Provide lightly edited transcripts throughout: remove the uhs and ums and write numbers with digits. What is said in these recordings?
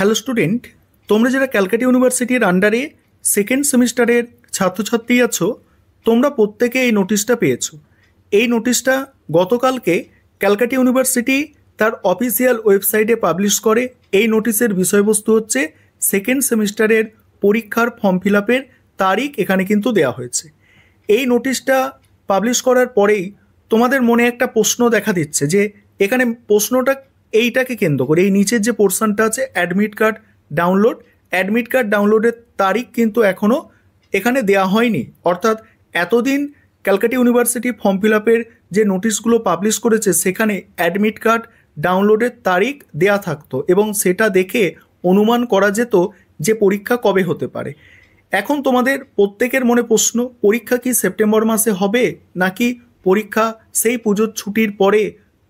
Hello student, তোমরা যারা ক্যালকাটা ইউনিভার্সিটির আন্ডারে সেকেন্ড সেমিস্টারের ছাত্রছাত্রী আছো, তোমরা প্রত্যেকে এই নোটিশটা পেয়েছো। এই নোটিশটা গতকালকে ক্যালকাটা ইউনিভার্সিটি তার অফিসিয়াল ওয়েবসাইটে পাবলিশ করে। এই নোটিশের বিষয়বস্তু হচ্ছে সেকেন্ড সেমিস্টারের পরীক্ষার ফর্ম ফিল আপের তারিখ এখানে কিন্তু দেওয়া হয়েছে। এই নোটিশটা পাবলিশ করার পরেই তোমাদের মনে একটা প্রশ্ন দেখা দিচ্ছে যে এখানে প্রশ্নটা এইটাকে কেন্দ্র করে, এই নিচের যে পোর্শনটা আছে অ্যাডমিট কার্ড ডাউনলোডের তারিখ কিন্তু এখনও এখানে দেওয়া হয়নি। অর্থাৎ এতদিন ক্যালকাটা ইউনিভার্সিটি ফর্ম ফিল আপের যে নোটিশগুলো পাবলিশ করেছে সেখানে অ্যাডমিট কার্ড ডাউনলোডের তারিখ দেয়া থাকতো এবং সেটা দেখে অনুমান করা যেত যে পরীক্ষা কবে হতে পারে। এখন তোমাদের প্রত্যেকের মনে প্রশ্ন, পরীক্ষা কি সেপ্টেম্বর মাসে হবে নাকি পরীক্ষা সেই পুজোর ছুটির পরে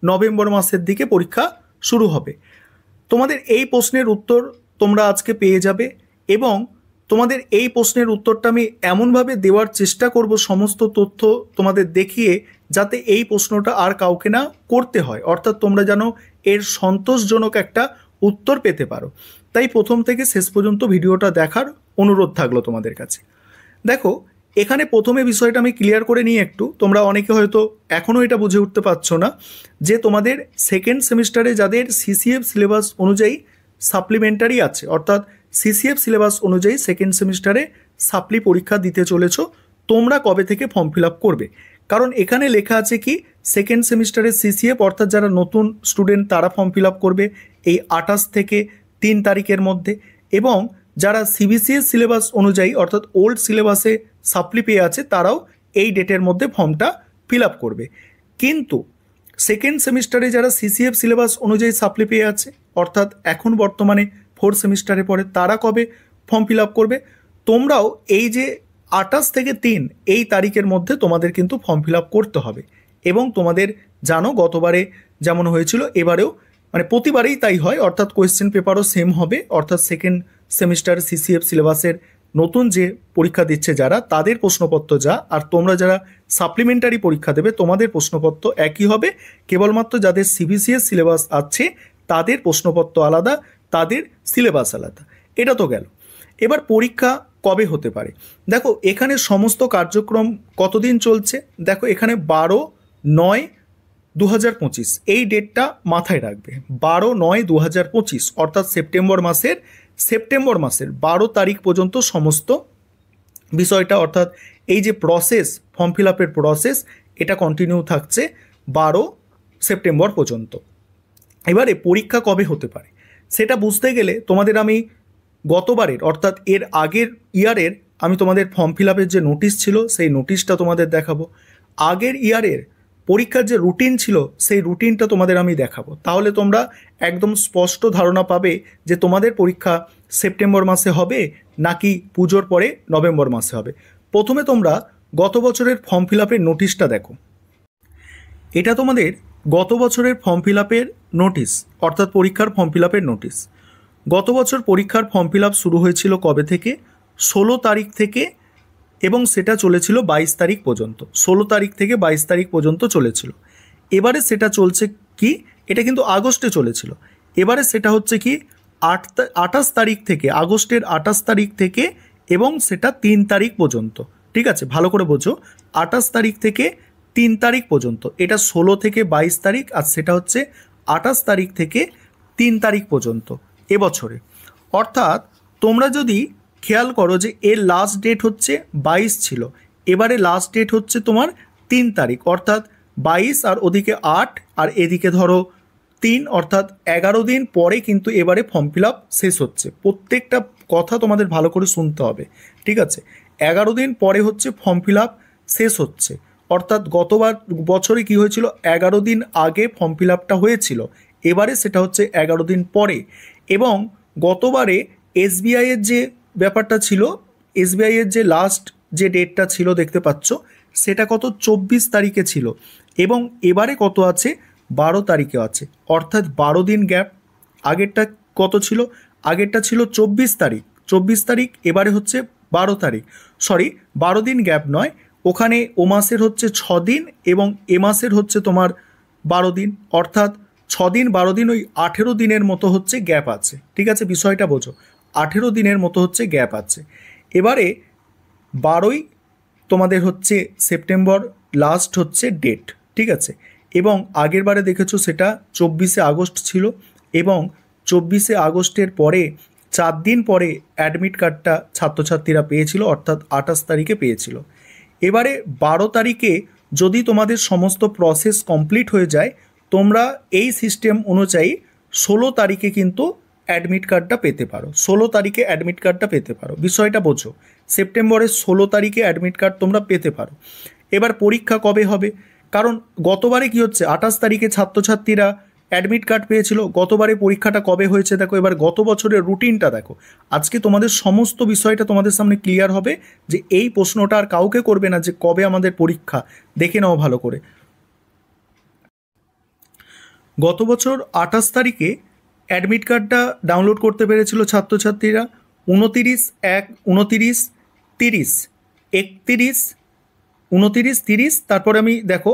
নভেম্বর মাসের দিকে পরীক্ষা শুরু হবে? তোমাদের এই প্রশ্নের উত্তর তোমরা আজকে পেয়ে যাবে এবং তোমাদের এই প্রশ্নের উত্তরটা আমি এমনভাবে দেওয়ার চেষ্টা করব, সমস্ত তথ্য তোমাদের দেখিয়ে, যাতে এই প্রশ্নটা আর কাউকে না করতে হয়, অর্থাৎ তোমরা যেন এর সন্তোষজনক একটা উত্তর পেতে পারো। তাই প্রথম থেকে শেষ পর্যন্ত ভিডিওটা দেখার অনুরোধ থাকলো তোমাদের কাছে। দেখো, এখানে প্রথমে বিষয়টা আমি ক্লিয়ার করে নিই একটু। তোমরা অনেকে হয়তো এখনও এটা বুঝে উঠতে পারছো না যে তোমাদের সেকেন্ড সেমিস্টারে যাদের সিসিএফ সিলেবাস অনুযায়ী সাপ্লিমেন্টারি আছে, অর্থাৎ সিসিএফ সিলেবাস অনুযায়ী সেকেন্ড সেমিস্টারে সাপ্লি পরীক্ষা দিতে চলেছো, তোমরা কবে থেকে ফর্ম ফিল আপ করবে। কারণ এখানে লেখা আছে কি, সেকেন্ড সেমিস্টারের সিসিএফ অর্থাৎ যারা নতুন স্টুডেন্ট তারা ফর্ম ফিল আপ করবে এই 28 থেকে 3 তারিখের মধ্যে, এবং যারা সিবিসিএস সিলেবাস অনুযায়ী অর্থাৎ ওল্ড সিলেবাসে সাপ্লি পেয়ে আছে তারাও এই ডেটের মধ্যে ফর্মটা ফিল আপ করবে। কিন্তু সেকেন্ড সেমিস্টারে যারা সিসিএফ সিলেবাস অনুযায়ী সাপ্লি পেয়ে আছে, অর্থাৎ এখন বর্তমানে 4 সেমিস্টারে পড়ে, তারা কবে ফর্ম ফিল আপ করবে? তোমরাও এই যে 28 থেকে 3 এই তারিখের মধ্যে তোমাদের কিন্তু ফর্ম ফিল আপ করতে হবে। এবং তোমাদের জানো গতবারে যেমন হয়েছিল এবারেও মানে প্রতিবারেই তাই হয়, অর্থাৎ কোয়েশ্চেন পেপারও সেম হবে। অর্থাৎ সেকেন্ড সেমিস্টার সিসিএফ সিলেবাসের নতুন যে পরীক্ষা দিচ্ছে যারা, তাদের প্রশ্নপত্র যা, আর তোমরা যারা সাপ্লিমেন্টারি পরীক্ষা দেবে তোমাদের প্রশ্নপত্র একই হবে। কেবলমাত্র যাদের সিবিসিএস সিলেবাস আছে তাদের প্রশ্নপত্র আলাদা, তাদের সিলেবাস আলাদা। এটা তো গেল। এবার পরীক্ষা কবে হতে পারে? দেখো, এখানে সমস্ত কার্যক্রম কতদিন চলছে। দেখো, এখানে 12/9/2025 এই ডেটটা মাথায় রাখবে। 12/9/2025 অর্থাৎ সেপ্টেম্বর মাসের 12 তারিখ পর্যন্ত সমস্ত বিষয়টা, অর্থাৎ এই যে প্রসেস, ফর্ম ফিল আপের প্রসেস, এটা কন্টিনিউ থাকছে 12 সেপ্টেম্বর পর্যন্ত। এবারে পরীক্ষা কবে হতে পারে সেটা বুঝতে গেলে তোমাদের আমি গতবারের অর্থাৎ এর আগের ইয়ারের আমি তোমাদের ফর্ম ফিল আপের যে নোটিশ ছিল সেই নোটিশটা তোমাদের দেখাবো। আগের ইয়ারের পরীক্ষার যে রুটিন ছিল সেই রুটিনটা তোমাদের আমি দেখাবো। তাহলে তোমরা একদম স্পষ্ট ধারণা পাবে যে তোমাদের পরীক্ষা সেপ্টেম্বর মাসে হবে নাকি পুজোর পরে নভেম্বর মাসে হবে। প্রথমে তোমরা গত বছরের ফর্ম ফিল আপের নোটিশটা দেখো। এটা তোমাদের গত বছরের ফর্ম ফিল আপের নোটিশ, অর্থাৎ পরীক্ষার ফর্ম ফিল আপের নোটিশ। গত বছর পরীক্ষার ফর্ম ফিল আপ শুরু হয়েছিল কবে থেকে? 16 তারিখ থেকে, এবং সেটা চলেছিল 22 তারিখ পর্যন্ত। 16 তারিখ থেকে 22 তারিখ পর্যন্ত চলেছিল। এবারে সেটা চলছে কি, এটা কিন্তু আগস্টে চলেছিল, এবারে সেটা হচ্ছে কি 28 তারিখ থেকে, আগস্টের 28 তারিখ থেকে, এবং সেটা 3 তারিখ পর্যন্ত। ঠিক আছে, ভালো করে বোঝো, 28 তারিখ থেকে 3 তারিখ পর্যন্ত। এটা 16 থেকে 22 তারিখ, আর সেটা হচ্ছে 28 তারিখ থেকে 3 তারিখ পর্যন্ত এবছরে। অর্থাৎ তোমরা যদি খেয়াল করো যে এর লাস্ট ডেট হচ্ছে 22 ছিল, এবারে লাস্ট ডেট হচ্ছে তোমার 3 তারিখ, অর্থাৎ 22 আর ওদিকে 8 আর এদিকে ধরো 3, অর্থাৎ 11 দিন পরে কিন্তু এবারে ফর্ম ফিল আপ শেষ হচ্ছে। প্রত্যেকটা কথা তোমাদের ভালো করে শুনতে হবে, ঠিক আছে? 11 দিন পরে হচ্ছে ফর্ম ফিল আপ শেষ হচ্ছে। অর্থাৎ গতবার বছরে কি হয়েছিল, 11 দিন আগে ফর্ম ফিল আপটা হয়েছিল, এবারে সেটা হচ্ছে 11 দিন পরে। এবং গতবারে এসবিআইয়ের যে ব্যাপারটা ছিল, এসবিআইয়ের যে লাস্ট যে ডেটটা ছিল দেখতে পাচ্ছ, সেটা কত 24 তারিখে ছিল, এবং এবারে কত আছে 12 তারিখে আছে, অর্থাৎ 12 দিন গ্যাপ। আগেরটা কত ছিল, আগেরটা ছিল 24 তারিখ, এবারে হচ্ছে 12 তারিখ। 12 দিন গ্যাপ নয়, ওখানে ও মাসের হচ্ছে 6 দিন এবং এ মাসের হচ্ছে তোমার 12 দিন, অর্থাৎ 6 দিন 12 দিন ওই 18 দিনের মতো হচ্ছে গ্যাপ আছে, ঠিক আছে, বিষয়টা বোঝো, 18 দিনের মতো হচ্ছে গ্যাপ আছে। এবারে 12ই তোমাদের হচ্ছে সেপ্টেম্বর লাস্ট হচ্ছে ডেট, ঠিক আছে, এবং আগের বারে দেখেছো সেটা 24শে আগস্ট ছিল, এবং 24শে আগস্টের পরে 4 দিন পরে অ্যাডমিট কার্ডটা ছাত্রছাত্রীরা পেয়েছিল, অর্থাৎ 28 তারিখে পেয়েছিল। এবারে 12 তারিখে যদি তোমাদের সমস্ত প্রসেস কমপ্লিট হয়ে যায়, তোমরা এই সিস্টেম অনুযায়ী 16 তারিখে কিন্তু অ্যাডমিট কার্ডটা পেতে পারো, 16 তারিখে অ্যাডমিট কার্ডটা পেতে পারো, বিষয়টা বোঝো, সেপ্টেম্বরের 16 তারিখে অ্যাডমিট কার্ড তোমরা পেতে পারো। এবার পরীক্ষা কবে হবে, কারণ গতবারে কি হচ্ছে 28 তারিখে ছাত্রছাত্রীরা অ্যাডমিট কার্ড পেয়েছিল, গতবারে পরীক্ষাটা কবে হয়েছে দেখো, এবার গত বছরের রুটিনটা দেখো। আজকে তোমাদের সমস্ত বিষয়টা তোমাদের সামনে ক্লিয়ার হবে, যে এই প্রশ্নটা আর কাউকে করবে না যে কবে আমাদের পরীক্ষা, দেখে নাও ভালো করে। গত বছর 28 তারিখে অ্যাডমিট কার্ডটা ডাউনলোড করতে পেরেছিল ছাত্রছাত্রীরা, 29/1, 29, 30, 31, 29, 30, তারপরে আমি দেখো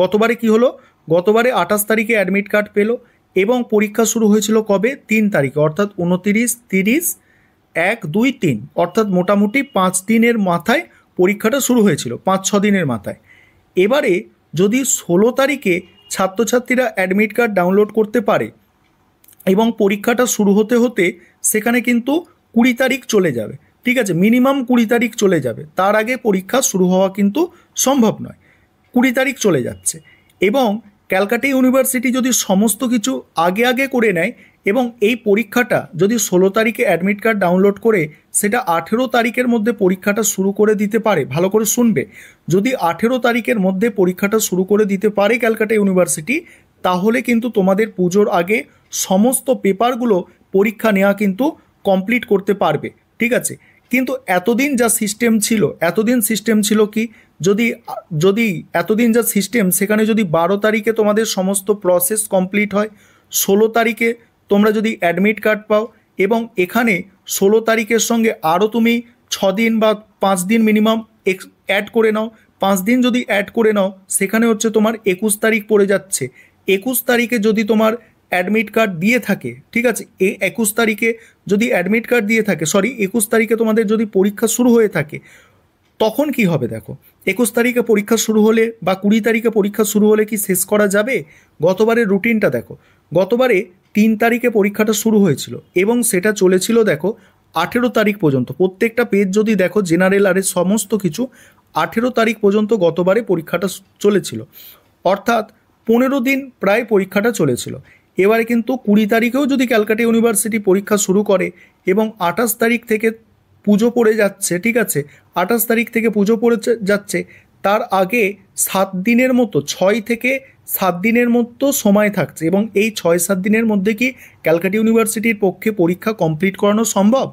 গতবারে কি হলো, গতবারে 28 তারিখে অ্যাডমিট কার্ড পেলো এবং পরীক্ষা শুরু হয়েছিল কবে, 3 তারিখে, অর্থাৎ 29, 30, 1, 2, 3, অর্থাৎ মোটামুটি 5 দিনের মাথায় পরীক্ষাটা শুরু হয়েছিল, 5-6 দিনের মাথায়। এবারে যদি 16 তারিখে ছাত্রছাত্রীরা অ্যাডমিট কার্ড ডাউনলোড করতে পারে এবং পরীক্ষাটা শুরু হতে হতে সেখানে কিন্তু 20 তারিখ চলে যাবে, ঠিক আছে, মিনিমাম 20 তারিখ চলে যাবে, তার আগে পরীক্ষা শুরু হওয়া কিন্তু সম্ভব নয়, 20 তারিখ চলে যাচ্ছে। এবং ক্যালকাটা ইউনিভার্সিটি যদি সমস্ত কিছু আগে আগে করে নেয় এবং এই পরীক্ষাটা যদি 16 তারিখে অ্যাডমিট কার্ড ডাউনলোড করে সেটা 18 তারিখের মধ্যে পরীক্ষাটা শুরু করে দিতে পারে, ভালো করে শুনবে, যদি 18 তারিখের মধ্যে পরীক্ষাটা শুরু করে দিতে পারে ক্যালকাটা ইউনিভার্সিটি, তাহলে কিন্তু তোমাদের পুজোর আগে সমস্ত পেপারগুলো পরীক্ষা নেওয়া কিন্তু কমপ্লিট করতে পারবে, ঠিক আছে। কিন্তু এতদিন যা সিস্টেম ছিল কি, যদি এতদিন যা সিস্টেম, সেখানে যদি 12 তারিখে তোমাদের সমস্ত প্রসেস কমপ্লিট হয়, 16 তারিখে তোমরা যদি অ্যাডমিট কার্ড পাও এবং এখানে 16 তারিখের সঙ্গে আরও তুমি 6 দিন বা 5 দিন মিনিমাম অ্যাড করে নাও, 5 দিন যদি অ্যাড করে নাও, সেখানে হচ্ছে তোমার 21 তারিখ পড়ে যাচ্ছে। 21 তারিখে যদি তোমার অ্যাডমিট কার্ড দিয়ে থাকে, ঠিক আছে, এই 21 তারিখে যদি অ্যাডমিট কার্ড দিয়ে থাকে, 21 তারিখে তোমাদের যদি পরীক্ষা শুরু হয়ে থাকে, তখন কি হবে দেখো, 21 তারিখে পরীক্ষা শুরু হলে বা 20 তারিখে পরীক্ষা শুরু হলে কি শেষ করা যাবে? গতবারের রুটিনটা দেখো, গতবারে 3 তারিখে পরীক্ষাটা শুরু হয়েছিল এবং সেটা চলেছিল দেখো 18 তারিখ পর্যন্ত, প্রত্যেকটা পেজ যদি দেখো জেনারেল আরে সমস্ত কিছু 18 তারিখ পর্যন্ত গতবারে পরীক্ষাটা চলেছিল, অর্থাৎ 15 দিন প্রায় পরীক্ষাটা চলেছিল। এবারে কিন্তু 20 তারিখেও যদি ক্যালকাটা ইউনিভার্সিটি পরীক্ষা শুরু করে এবং 28 তারিখ থেকে পুজো পড়ে যাচ্ছে, ঠিক আছে, 28 তারিখ থেকে পুজো পড়ে যাচ্ছে, তার আগে 7 দিনের মতো, 6 থেকে 7 দিনের মতো সময় থাকছে এবং এই 6-7 দিনের মধ্যে কি ক্যালকাটা ইউনিভার্সিটির পক্ষে পরীক্ষা কমপ্লিট করানো সম্ভব?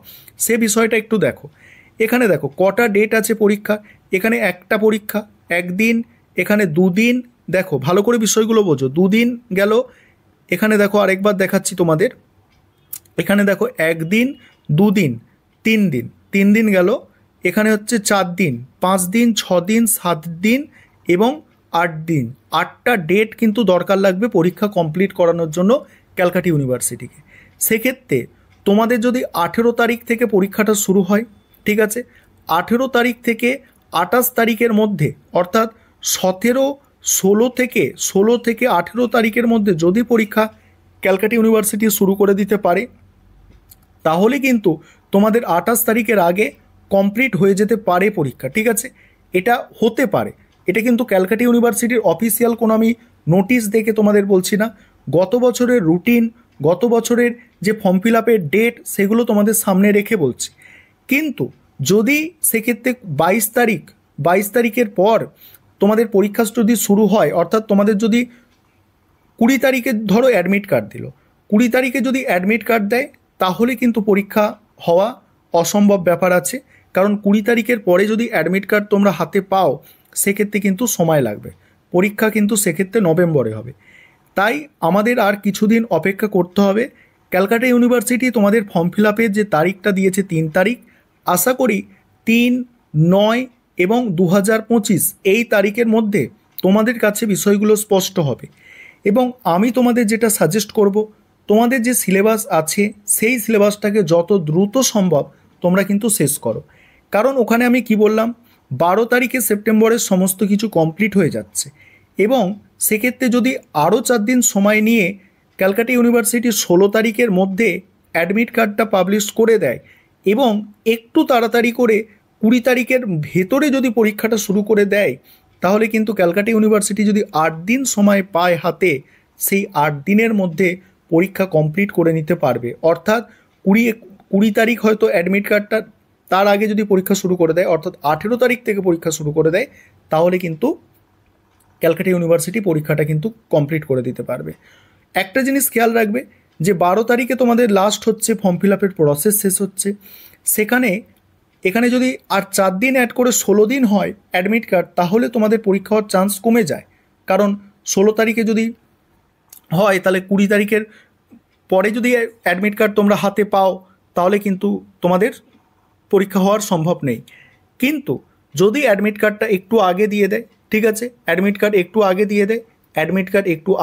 সে বিষয়টা একটু দেখো। এখানে দেখো কটা ডেট আছে পরীক্ষা, এখানে একটা পরীক্ষা, একদিন, এখানে 2 দিন, দেখো ভালো করে বিষয়গুলো বোঝো, 2 দিন গেল, এখানে দেখো আরেকবার দেখাচ্ছি তোমাদের, এখানে দেখো 1 দিন, 2 দিন, 3 দিন, 3 দিন গেল, এখানে হচ্ছে 4 দিন, 5 দিন, 6 দিন, 7 দিন এবং 8 দিন, 8টা ডেট কিন্তু দরকার লাগবে পরীক্ষা কমপ্লিট করানোর জন্য ক্যালকাটা ইউনিভার্সিটিকে। সেক্ষেত্রে তোমাদের যদি 18 তারিখ থেকে পরীক্ষাটা শুরু হয়, ঠিক আছে, 18 তারিখ থেকে 28 তারিখের মধ্যে, অর্থাৎ 16 থেকে 18 তারিখের মধ্যে যদি পরীক্ষা ক্যালকাটা ইউনিভার্সিটি শুরু করে দিতে পারে, তাহলে কিন্তু তোমাদের 28 তারিখের আগে কমপ্লিট হয়ে যেতে পারে পরীক্ষা, ঠিক আছে, এটা হতে পারে, এটা কিন্তু ক্যালকাটা ইউনিভার্সিটির অফিসিয়াল কোনো আমি নোটিশ দেখে তোমাদের বলছি না, গত বছরের রুটিন, গত বছরের যে ফর্ম ফিল আপের ডেট, সেগুলো তোমাদের সামনে রেখে বলছি। কিন্তু যদি সেক্ষেত্রে 22 তারিখের পর তোমাদের পরীক্ষা যদি শুরু হয়, অর্থাৎ তোমাদের যদি 20 তারিখে ধরো অ্যাডমিট কার্ড দিল, 20 তারিখে যদি অ্যাডমিট কার্ড দেয়, তাহলে কিন্তু পরীক্ষা হওয়া অসম্ভব ব্যাপার আছে, কারণ 20 তারিখের পরে যদি অ্যাডমিট কার্ড তোমরা হাতে পাও, সেক্ষেত্রে কিন্তু সময় লাগবে, পরীক্ষা কিন্তু সেক্ষেত্রে নভেম্বরে হবে। তাই আমাদের আর কিছুদিন অপেক্ষা করতে হবে। ক্যালকাটা ইউনিভার্সিটি তোমাদের ফর্ম ফিল আপের যে তারিখটা দিয়েছে 3 তারিখ, আশা করি 3, 9 এবং 2025 এই তারিখের মধ্যে তোমাদের কাছে বিষয়গুলো স্পষ্ট হবে। এবং আমি তোমাদের যেটা সাজেস্ট করব, তোমাদের যে সিলেবাস আছে সেই সিলেবাসটাকে যত দ্রুত সম্ভব তোমরা কিন্তু শেষ করো। কারণ ওখানে আমি কি বললাম, 12 তারিখে সেপ্টেম্বরের সমস্ত কিছু কমপ্লিট হয়ে যাচ্ছে এবং সেক্ষেত্রে যদি আরও 4 দিন সময় নিয়ে ক্যালকাটা ইউনিভার্সিটি 16 তারিখের মধ্যে অ্যাডমিট কার্ডটা পাবলিশ করে দেয় এবং একটু তাড়াতাড়ি করে 20 তারিখের ভেতরে যদি পরীক্ষাটা শুরু করে দেয়, তাহলে কিন্তু ক্যালকাটা ইউনিভার্সিটি যদি 8 দিন সময় পায় হাতে, সেই 8 দিনের মধ্যে পরীক্ষা কমপ্লিট করে নিতে পারবে। অর্থাৎ 20 তারিখ হয়তো অ্যাডমিট কার্ডটা, তার আগে যদি পরীক্ষা শুরু করে দেয়, অর্থাৎ 18 তারিখ থেকে পরীক্ষা শুরু করে দেয়, তাহলে কিন্তু ক্যালকাটা ইউনিভার্সিটি পরীক্ষাটা কিন্তু কমপ্লিট করে দিতে পারবে। একটা জিনিস খেয়াল রাখবে যে 12 তারিখে তোমাদের লাস্ট হচ্ছে ফর্ম ফিল আপের প্রসেস শেষ হচ্ছে, এখানে যদি আর 4 দিন অ্যাড করে 16 দিন হয় অ্যাডমিট কার্ড, তাহলে তোমাদের পরীক্ষা হওয়ার চান্স কমে যায়। কারণ 16 তারিখে যদি হয় তাহলে 20 তারিখের পরে যদি অ্যাডমিট কার্ড তোমরা হাতে পাও, তাহলে কিন্তু তোমাদের পরীক্ষা হওয়ার সম্ভব নেই। কিন্তু যদি অ্যাডমিট কার্ডটা একটু আগে দিয়ে দেয়, ঠিক আছে, অ্যাডমিট কার্ড একটু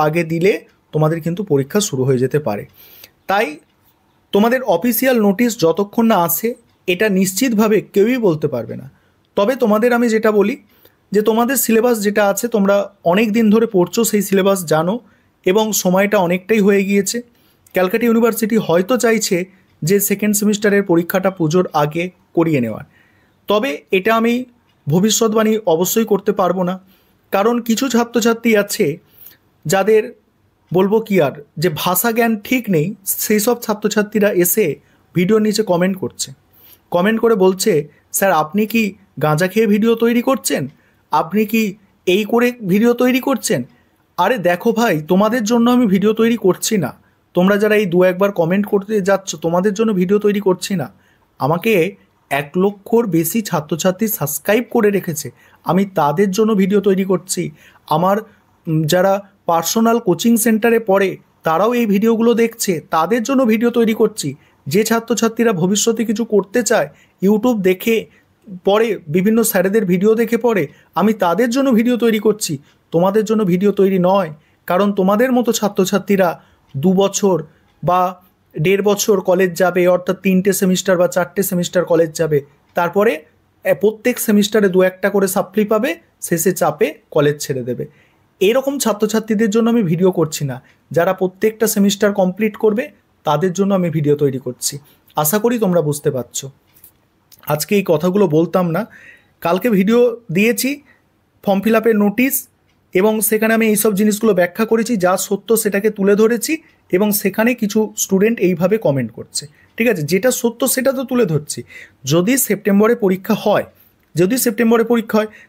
আগে দিলে তোমাদের কিন্তু পরীক্ষা শুরু হয়ে যেতে পারে। তাই তোমাদের অফিসিয়াল নোটিশ যতক্ষণ না আসে, এটা নিশ্চিতভাবে কেউই বলতে পারবে না। তবে তোমাদের আমি যেটা বলি যে তোমাদের সিলেবাস যেটা আছে, তোমরা অনেক দিন ধরে পড়ছো, সেই সিলেবাস জানো এবং সময়টা অনেকটাই হয়ে গিয়েছে। ক্যালকাটা ইউনিভার্সিটি হয়তো চাইছে যে সেকেন্ড সেমিস্টারের পরীক্ষাটা পুজোর আগে করিয়ে নেওয়ার, তবে এটা আমি ভবিষ্যৎবাণী অবশ্যই করতে পারবো না। কারণ কিছু ছাত্রছাত্রী আছে যাদের বলবো কি আর, যে ভাষা জ্ঞান ঠিক নেই, সেই সব ছাত্রছাত্রীরা এসে ভিডিওর নিচে কমেন্ট করে বলছে, স্যার আপনি কি গাঁজা খেয়ে ভিডিও তৈরি করছেন, আপনি কি এই করে ভিডিও তৈরি করছেন। আরে দেখো ভাই, তোমাদের জন্য আমি ভিডিও তৈরি করছি না, তোমরা যারা এই 2-1বার কমেন্ট করতে যাচ্ছ, তোমাদের জন্য ভিডিও তৈরি করছি না। আমাকে 1 লক্ষর বেশি ছাত্রছাত্রী সাবস্ক্রাইব করে রেখেছে, আমি তাদের জন্য ভিডিও তৈরি করছি। আমার যারা পার্সোনাল কোচিং সেন্টারে পড়ে তারাও এই ভিডিওগুলো দেখছে, তাদের জন্য ভিডিও তৈরি করছি। যে ছাত্রছাত্রীরা ভবিষ্যতে কিছু করতে চায়, ইউটিউব দেখে পড়ে, বিভিন্ন স্যারেদের ভিডিও দেখে পড়ে, আমি তাদের জন্য ভিডিও তৈরি করছি, তোমাদের জন্য ভিডিও তৈরি নয়। কারণ তোমাদের মতো ছাত্রছাত্রীরা 2 বছর বা 1.5 বছর কলেজ যাবে, অর্থাৎ 3টে সেমিস্টার বা 4টে সেমিস্টার কলেজ যাবে, তারপরে প্রত্যেক সেমিস্টারে 2-1টা করে সাপ্লি পাবে, শেষে চাপে কলেজ ছেড়ে দেবে। এরকম ছাত্রছাত্রীদের জন্য আমি ভিডিও করছি না, যারা প্রত্যেকটা সেমিস্টার কমপ্লিট করবে তাদের জন্য আমি ভিডিও তৈরি করছি। আশা করি তোমরা বুঝতে পারছো। আজকে এই কথাগুলো বলতাম না, কালকে ভিডিও দিয়েছি ফর্ম ফিল আপের নোটিশ, এবং সেখানে আমি এইসব জিনিসগুলো ব্যাখ্যা করেছি, যা সত্য সেটাকে তুলে ধরেছি, এবং সেখানে কিছু স্টুডেন্ট এইভাবে কমেন্ট করছে, ঠিক আছে, যেটা সত্য সেটা তো তুলে ধরছি। যদি সেপ্টেম্বরে পরীক্ষা হয়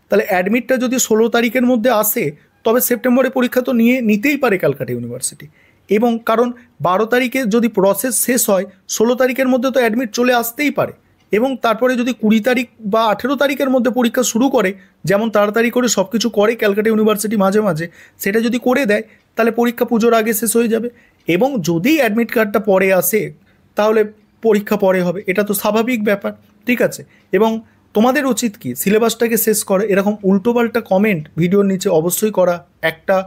তাহলে অ্যাডমিটটা যদি 16 তারিখের মধ্যে আসে, তবে সেপ্টেম্বরে পরীক্ষা তো নিতেই পারে ক্যালকাটা ইউনিভার্সিটি। এবং কারণ 12 তারিখে যদি প্রসেস শেষ হয়, 16 তারিখের মধ্যে তো অ্যাডমিট চলে আসতেই পারে। এবং তারপরে যদি 20 তারিখ বা 18 তারিখের মধ্যে পরীক্ষা শুরু করে, যেমন তাড়াতাড়ি করে সব কিছু করে ক্যালকাটা ইউনিভার্সিটি মাঝে মাঝে, সেটা যদি করে দেয়, তাহলে পরীক্ষা পুজোর আগে শেষ হয়ে যাবে। এবং যদি অ্যাডমিট কার্ডটা পরে আসে, তাহলে পরীক্ষা পরে হবে, এটা তো স্বাভাবিক ব্যাপার, ঠিক আছে। এবং তোমাদের উচিত কি, সিলেবাসটাকে শেষ করে এরকম উল্টোপাল্টা কমেন্ট ভিডিওর নিচে অবশ্যই করা একটা